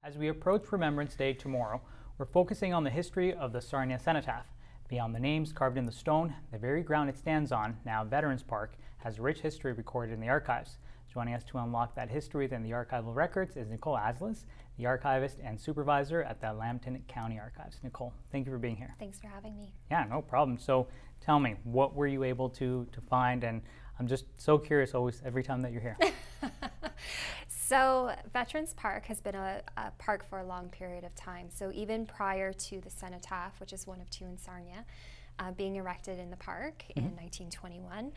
As we approach Remembrance Day tomorrow, we're focusing on the history of the Sarnia Cenotaph. Beyond the names carved in the stone, the very ground it stands on, now Veterans Park, has rich history recorded in the archives. Joining us to unlock that history within the archival records is Nicole Aslis, the archivist and supervisor at the Lambton County Archives. Nicole, thank you for being here. Thanks for having me. Yeah, no problem. So tell me, what were you able to find? And I'm just so curious always every time that you're here. So Veterans Park has been a park for a long period of time. So even prior to the Cenotaph, which is one of two in Sarnia, being erected in the park in 1921,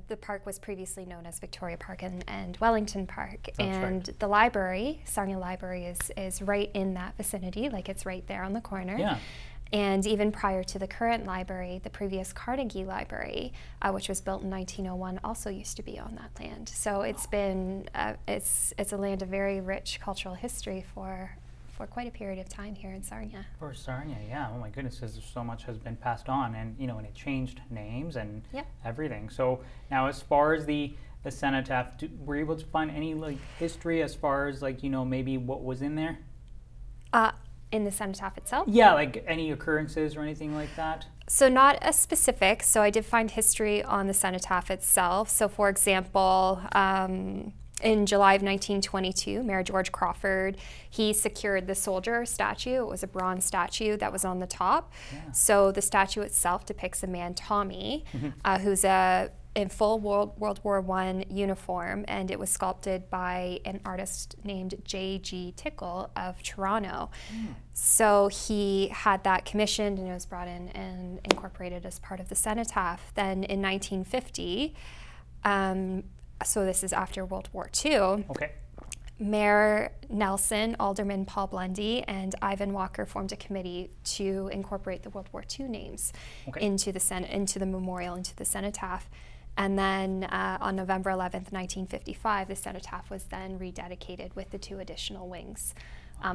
the park was previously known as Victoria Park and Wellington Park. That's right. The library, Sarnia Library, is right in that vicinity, like it's right there on the corner. Yeah. And even prior to the current library, the previous Carnegie Library, which was built in 1901, also used to be on that land. So it's been, it's a land of very rich cultural history for quite a period of time here in Sarnia. For Sarnia, yeah. Oh my goodness, so much has been passed on, and and it changed names and everything. So now, as far as the Cenotaph, were you able to find any history as far as maybe what was in there? In the Cenotaph itself? Yeah, like any occurrences or anything like that? So not a specific, so I did find history on the Cenotaph itself. So for example, in July of 1922, Mayor George Crawford, he secured the soldier statue. It was a bronze statue that was on the top. Yeah. So the statue itself depicts a man, Tommy, who's in full World War I uniform, and it was sculpted by an artist named J.G. Tickle of Toronto. So he had that commissioned, and it was brought in and incorporated as part of the Cenotaph. Then in 1950, so this is after World War II, Mayor Nelson, Alderman Paul Blundy, and Ivan Walker formed a committee to incorporate the World War II names into the memorial, into the Cenotaph. And then on November 11th, 1955, the Cenotaph was then rededicated with the 2 additional wings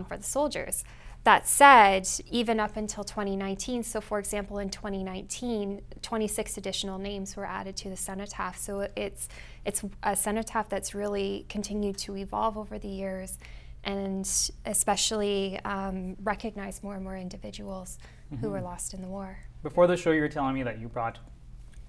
for the soldiers. That said, even up until 2019, so for example, in 2019, 26 additional names were added to the Cenotaph. So it's a Cenotaph that's really continued to evolve over the years, and especially recognize more and more individuals who were lost in the war. Before the show, you were telling me that you brought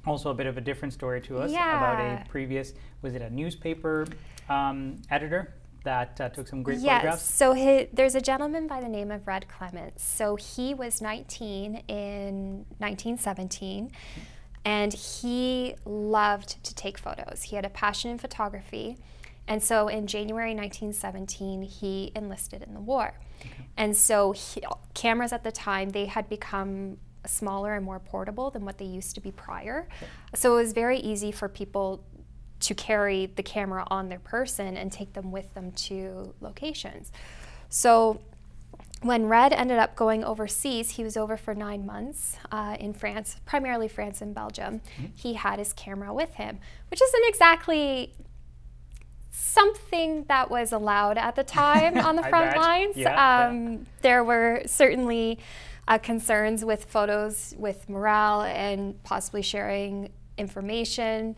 also a bit of a different story to us about a previous, was it a newspaper editor that took some great photographs? Yes, so there's a gentleman by the name of Red Clements. So he was 19 in 1917, and he loved to take photos. He had a passion in photography, and so in January 1917, he enlisted in the war. And so cameras at the time, they had become smaller and more portable than what they used to be prior. So it was very easy for people to carry the camera on their person and take them with them to locations. So when Red ended up going overseas, he was over for 9 months in France, primarily France and Belgium. He had his camera with him, which isn't exactly something that was allowed at the time on the front lines. There were certainly concerns with photos, with morale, and possibly sharing information,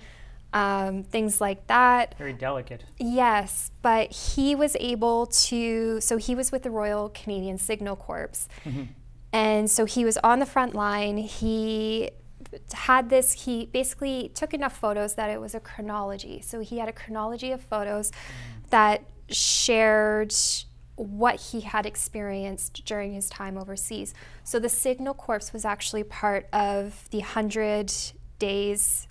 things like that. Very delicate. Yes, but he was able to, so he was with the Royal Canadian Signal Corps, and so he was on the front line. He had this, he basically took enough photos that it was a chronology. So he had a chronology of photos that shared what he had experienced during his time overseas. So the Signal Corps was actually part of the 100 Days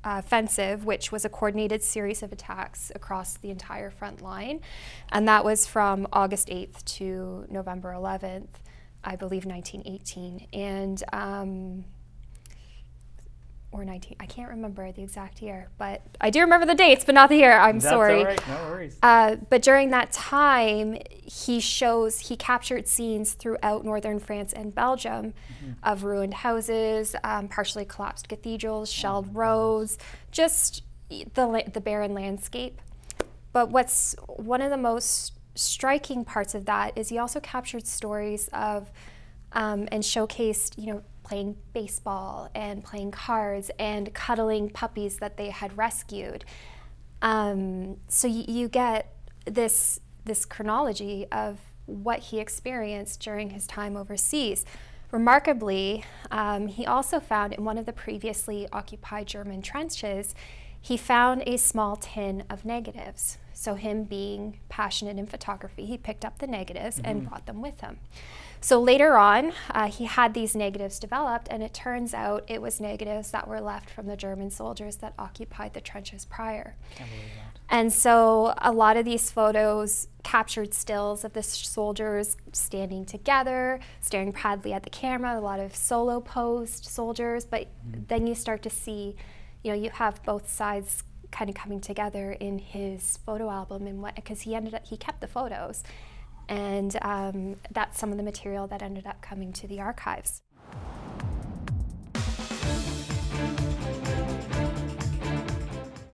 Offensive, which was a coordinated series of attacks across the entire front line. And that was from August 8th to November 11th, I believe 1918. And or 19, I can't remember the exact year, but I do remember the dates, but not the year. I'm sorry. That's all right, no worries. But during that time, he captured scenes throughout northern France and Belgium of ruined houses, partially collapsed cathedrals, shelled roads, just the barren landscape. But what's one of the most striking parts of that is he also captured stories of and showcased, playing baseball and playing cards and cuddling puppies that they had rescued. So you get this chronology of what he experienced during his time overseas. Remarkably, he also found in one of the previously occupied German trenches, he found a small tin of negatives. So him being passionate in photography, he picked up the negatives and brought them with him. So later on, he had these negatives developed, and it turns out it was negatives that were left from the German soldiers that occupied the trenches prior. Can't believe that. And so a lot of these photos captured stills of the soldiers standing together, staring proudly at the camera, a lot of solo posed soldiers, but then you start to see, you know, you have both sides kind of coming together in his photo album, and what, because he kept the photos, and that's some of the material that ended up coming to the archives.